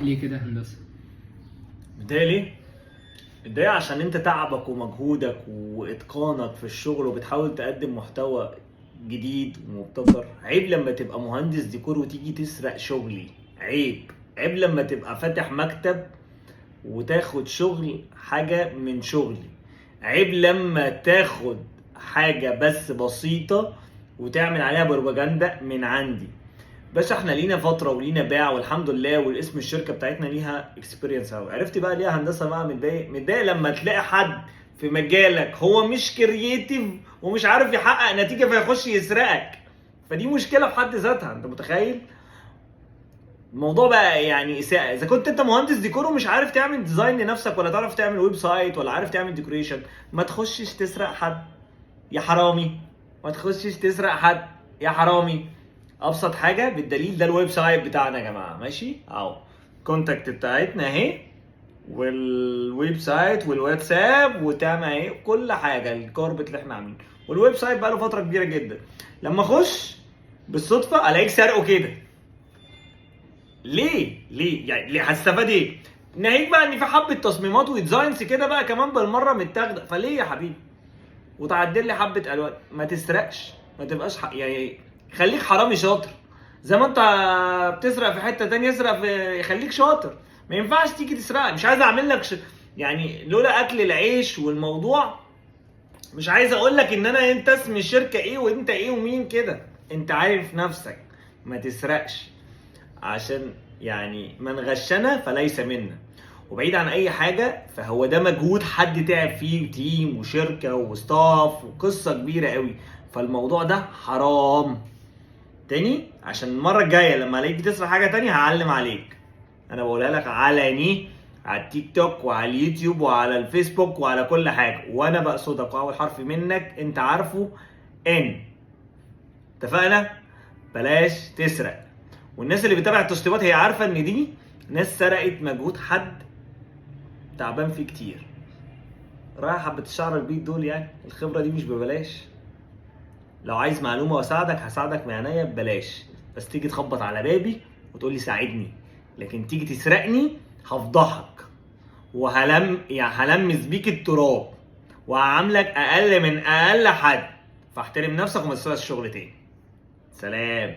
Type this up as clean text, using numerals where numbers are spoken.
ليه كده هندسه؟ متضايق ليه؟ متضايق عشان انت تعبك ومجهودك واتقانك في الشغل وبتحاول تقدم محتوى جديد ومبتكر. عيب لما تبقى مهندس ديكور وتيجي تسرق شغلي. عيب لما تبقى فاتح مكتب وتاخد شغل حاجة من شغلي. عيب لما تاخد حاجة بس بسيطة وتعمل عليها بروباجندا من عندي. باشا احنا لينا فترة ولينا باع والحمد لله، والاسم الشركة بتاعتنا ليها اكسبيرينس اوي. عرفت بقى ليه هندسة بقى متضايق لما تلاقي حد في مجالك هو مش كرييتيف ومش عارف يحقق نتيجة فيخش يسرقك. فدي مشكلة في حد ذاتها، انت متخيل؟ الموضوع بقى يعني اساءة. اذا كنت انت مهندس ديكور ومش عارف تعمل ديزاين لنفسك ولا تعرف تعمل ويب سايت ولا عارف تعمل ديكوريشن، ما تخشش تسرق حد يا حرامي. ما تخشش تسرق حد يا حرامي. ابسط حاجه بالدليل ده الويب سايت بتاعنا يا جماعه، ماشي اهو. كونتاكت بتاعتنا اهي، والويب سايت والواتساب وتعمل اهي كل حاجه، الكاربت اللي احنا عاملينه. والويب سايت بقى له فتره كبيره جدا. لما اخش بالصدفه الاقيك سارقه كده. ليه يعني ليه؟ هستفاد ايه؟ ناهيك بقى ان في حبه تصميمات وديزاينز كده بقى كمان بالمره متاخده، فليه يا حبيبي؟ وتعدل لي حبه الوان. ما تسرقش، ما تبقاش يعني خليك حرامي شاطر. زي ما انت بتسرق في حته تانية اسرق في، خليك شاطر. ما ينفعش تيجي تسرق. مش عايز اعمل لك يعني لولا اكل العيش والموضوع، مش عايز اقول لك ان انا انت اسم الشركه ايه وانت ايه ومين كده. انت عارف نفسك. ما تسرقش، عشان يعني من غشنا فليس منا. وبعيد عن اي حاجه، فهو ده مجهود حد تعب فيه، تيم وشركه وستاف وقصه كبيره قوي. فالموضوع ده حرام. تاني عشان المره الجايه لما الاقيك بتسرق حاجه تانية هعلم عليك. انا بقولها لك علني على التيك توك وعلى اليوتيوب وعلى الفيسبوك وعلى كل حاجه، وانا بقصدك. واول حرف منك انت عارفه ان. اتفقنا؟ بلاش تسرق. والناس اللي بتتابع التشطيبات هي عارفه ان دي ناس سرقت مجهود حد تعبان فيه كتير. رايح حبه الشعر البيض دول، يعني الخبره دي مش ببلاش. لو عايز معلومه واساعدك هساعدك من عينيا ببلاش، بس تيجي تخبط على بابي وتقول لي ساعدني. لكن تيجي تسرقني هفضحك يعني هلمس بيك التراب وهعاملك اقل من اقل حد. فاحترم نفسك وما تسرقش الشغل تاني. سلام.